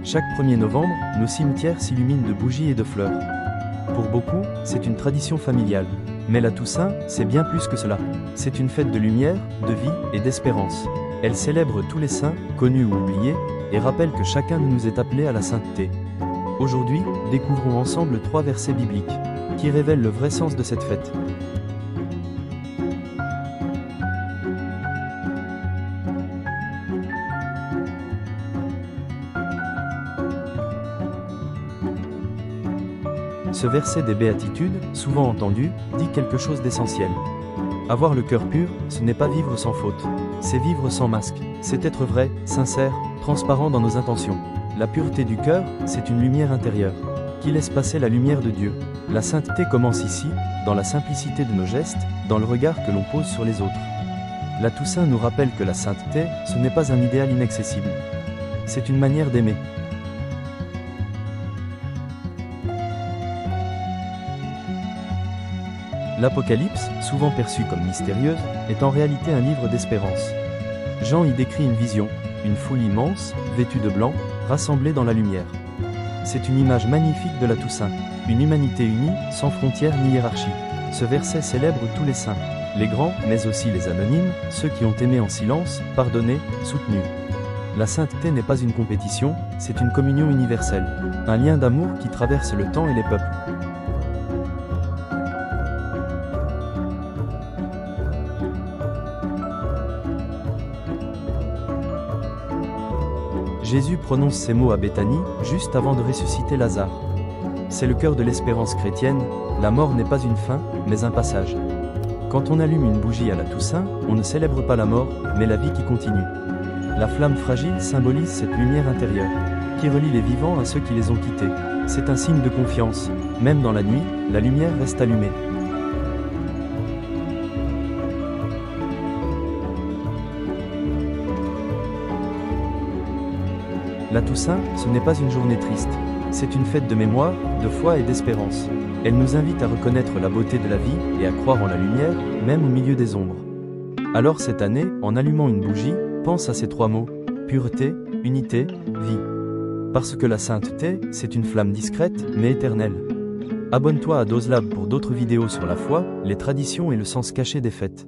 Chaque 1er novembre, nos cimetières s'illuminent de bougies et de fleurs. Pour beaucoup, c'est une tradition familiale. Mais la Toussaint, c'est bien plus que cela. C'est une fête de lumière, de vie et d'espérance. Elle célèbre tous les saints, connus ou oubliés, et rappelle que chacun de nous est appelé à la sainteté. Aujourd'hui, découvrons ensemble 3 versets bibliques qui révèlent le vrai sens de cette fête. Ce verset des Béatitudes, souvent entendu, dit quelque chose d'essentiel. Avoir le cœur pur, ce n'est pas vivre sans faute. C'est vivre sans masque. C'est être vrai, sincère, transparent dans nos intentions. La pureté du cœur, c'est une lumière intérieure, qui laisse passer la lumière de Dieu. La sainteté commence ici, dans la simplicité de nos gestes, dans le regard que l'on pose sur les autres. La Toussaint nous rappelle que la sainteté, ce n'est pas un idéal inaccessible. C'est une manière d'aimer. L'Apocalypse, souvent perçue comme mystérieuse, est en réalité un livre d'espérance. Jean y décrit une vision, une foule immense, vêtue de blanc, rassemblée dans la lumière. C'est une image magnifique de la Toussaint, une humanité unie, sans frontières ni hiérarchie. Ce verset célèbre tous les saints, les grands, mais aussi les anonymes, ceux qui ont aimé en silence, pardonné, soutenu. La sainteté n'est pas une compétition, c'est une communion universelle, un lien d'amour qui traverse le temps et les peuples. Jésus prononce ces mots à Béthanie, juste avant de ressusciter Lazare. C'est le cœur de l'espérance chrétienne, la mort n'est pas une fin, mais un passage. Quand on allume une bougie à la Toussaint, on ne célèbre pas la mort, mais la vie qui continue. La flamme fragile symbolise cette lumière intérieure, qui relie les vivants à ceux qui les ont quittés. C'est un signe de confiance, même dans la nuit, la lumière reste allumée. La Toussaint, ce n'est pas une journée triste. C'est une fête de mémoire, de foi et d'espérance. Elle nous invite à reconnaître la beauté de la vie et à croire en la lumière, même au milieu des ombres. Alors cette année, en allumant une bougie, pense à ces 3 mots, pureté, unité, vie. Parce que la sainteté, c'est une flamme discrète, mais éternelle. Abonne-toi à Dose Lab pour d'autres vidéos sur la foi, les traditions et le sens caché des fêtes.